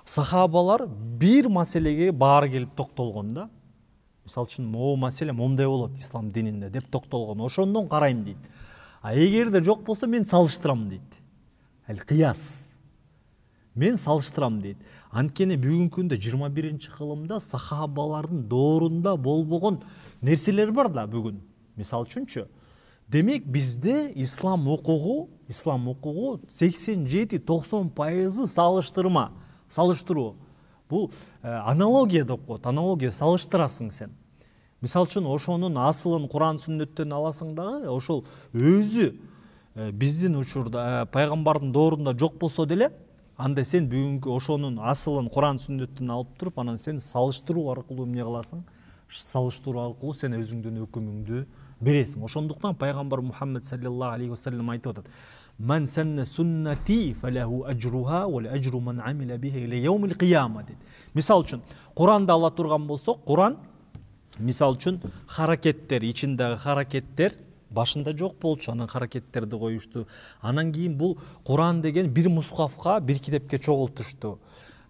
Сахабалар бир маселеге баары келип токтолгон да. Мисалы үчүн могу маселе момундай болот ислам дининде деп токтолгон. Ошондон карайм дейт. А эгерде жок болсо мен салыштырам дейт. Кыяс. Мен салыштырам дейт. Анткени бүгүнкү күндө 21-кылымда сахабалардын доорунда болбогон нерселер бар да бүгүн. Мисалы үчүнчү, демек бизде ислам укугу 87-90% салыштыруу. Бул аналогия деп коет. Аналогия, салыштырасың сен. Мисалы үчүн ошонун асылын Куран сүннөттөн аласың дагы, ошол өзү биздин учурда пайгамбардын доорунда жок болсо деле, анда сен бүгүнкү ошонун асылын Куран сүннөттөн алып туруп, анан сен салыштыруу аркылуу эмне кыласың? Салыштыруу аркылуу сен өзүңдүн өкүмүңдү бересиң. Ошондуктан пайгамбар Мухаммад саллаллаху алейхи ва саллям айтып атат: "Ман санна суннати фалаху ажруха ва ажру ман амила биха ила яумил кыяма" дейт. Мисалы үчүн Куранды ала турган болсок, Куран мисалы үчүн харакеттер, ичиндеги харакеттер башында жок болчу, анан харакеттерди коюшту. Анан кийин бул Куран деген бир мусхафка, бир китепке чогултушту.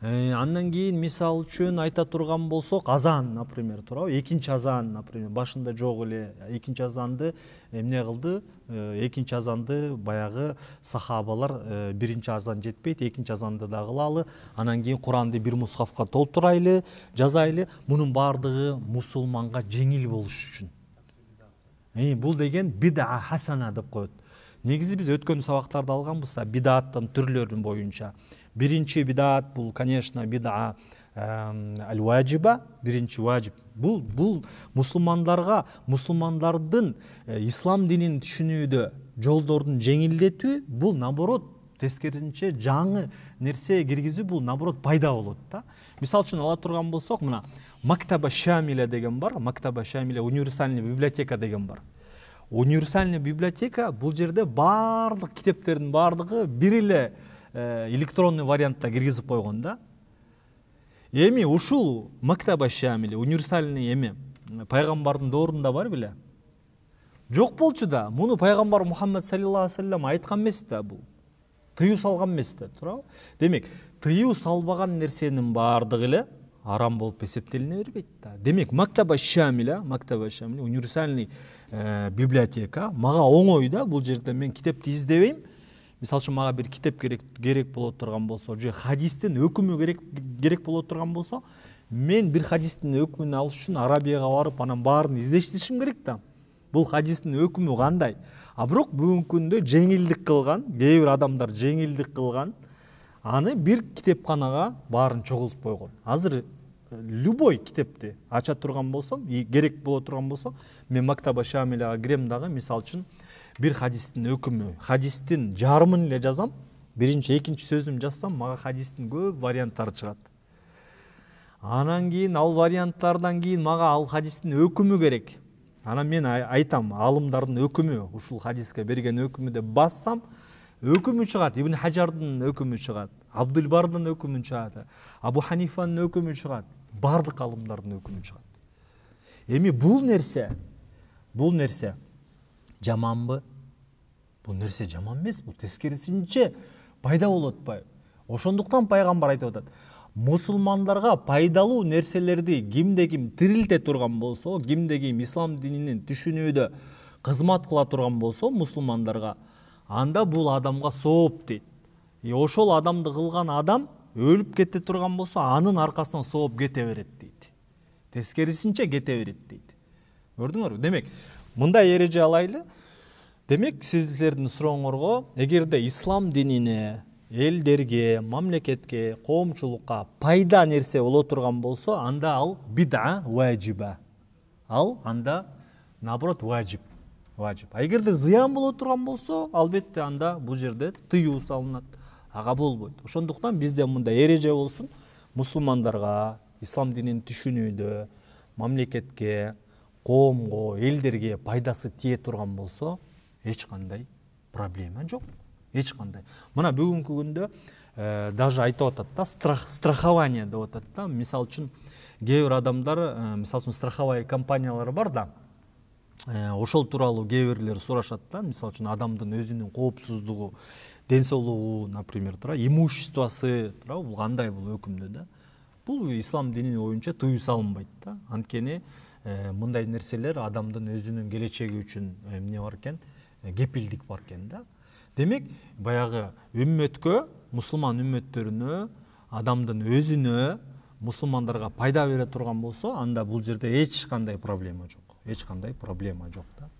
Андан кийин мисалы үчүн айта турган болсок, азан, например, туурабы? Экинчи азан, например, башында жок эле. Экинчи азанды эмне кылды? Экинчи азанды баягы сахабалар биринчи азан жетпейт, экинчи азанды да кылалы. Анан кийин Куранды бир мусхафка толтурайлы, жазайлы. Мунун баардыгы мусулманга жеңил болуш үчүн. Бул деген бида хасана деп коет. Негизи биз өткөн сабактарда алганбыз бидааттын түрлөрүн боюнча. Биринчи бидаат бул, конечно, бида ал-ваджиба, биринчи важип. Бул мусулмандардын ислам динин түшүнүүдө жолдордун жеңилдетүү, бул наоборот тескерисинче жаңы нерсе киргизүү, бул наоборот пайда болот да. Мисалы үчүн ала турган болсок, мына Мактаба Шамиля деген бар. Мактаба Шамиля, универсальный библиотека деген бар. Универсальный библиотека бул жерде баардык китептердин баардыгы бир эле электронный вариантта киргизип койгон да. Эми ушул Мактаба Шамиля, универсальный эми пайгамбардын доорунда бар беле? Жок болчу да. Муну пайгамбар Мухаммад саллаллаху алейхи ва саллям айткан эмес да бул. Тыюу салган эмес да, туурабы? Демек, тыюу салбаган нерсенин баардыгы эле арам болуп эсептелине бербейт да. Демек, Мактаба Шамиля, универсальный библиотека мага оңой да. Бул жерде мен китепти издебейм. Мисалы үчүн мага бир китеп керек боло турган болсо, же хадистин өкүмү керек боло турган болсо, мен бир хадистин өкүмүн алыш үчүн Арабияга барып, анан баарын издештиришим керек да. Бул хадистин өкүмү кандай? А бирок бүгүнкү күндө жеңилдик кылган, кээ бир адамдар жеңилдик кылган, аны бир китепканага баарын чогултуп койгон. Азыр любой китепти ача турган болсом, керек боло турган болсо, мен Мактаба Шамиляга кирем дагы, мисалы үчүн бир хадистин өкүмү, хадистин жарымын эле жазам, биринчи, экинчи сөзүм жазсам, мага хадистин көп варианттары чыгат. Анан кийин ал варианттардан кийин мага ал хадистин өкүмү керек. Анан мен айтам, алымдардын өкүмү, ушул хадиске берген өкүмү деп бассам, өкүмү чыгат. Ибн Хажардын өкүмү чыгат, Абдулбардын өкүмү чыгат, Абу Ханифанын өкүмү чыгат, бардык алымдардын өкүмү чыгат. Эми бул нерсе жаманбы? Бул нерсе жаман эмес, бул тескерисинче пайда болуп атпайбы? Ошондуктан пайгамбар айтып атат: мусулмандарга пайдалуу нерселерди кимде ким тирилте турган болсо, кимде ким ислам дининин түшүнүүдө кызмат кыла турган болсо мусулмандарга, анда бул адамга сооп дейт. Ошол адамды кылган адам өлүп кете турган болсо, анын аркасынан сооп кете берет дейт. Тескерисинче кете берет дейт. Көрдүңөрбү? Демек, мындай эреже алайлы. Демек, сиздердин сурооңорго, эгерде ислам динине элдерге, мамлекетке, коомчулукка пайда нерсе боло турган болсо, анда ал бид'a ваджиба. Ал анда наоборот важип. А эгерде зыян боло турган болсо, албетте анда бул жерде тыюу салынат. Ага болбойт. Ошондуктан бизде мындай эреже болсун, мусулмандарга ислам динин түшүнүүдө мамлекетке, коомго, элдерге пайдасы тие турган болсо, эч кандай проблема жок. Эч кандай. Мына бүгүнкү күндө даже айтып атат да, страхование деп атат да. Мисал үчүн кээ бир адамдар, мисал үчүн страховая компаниялар бар да. Ошол тууралуу кээ бирлер сурашат да. Мисал үчүн адамдын өзүнүн коопсуздугу, ден соолугу, например, имуществосы, бул кандай бул өкүмдө да. Бул ислам дини боюнча тыюу салынбайт да. Анткени мындай нерселер адамдын өзүнүн келечеги үчүн эмне бар экен, кепилдик бар экен да. Демек, баягы үммөткө, мусулман үммөттөрүнө, адамдын өзүнө, мусулмандарга пайда бере турган болсо, анда бул жерде эч кандай проблема жок. Эч кандай проблема жок да.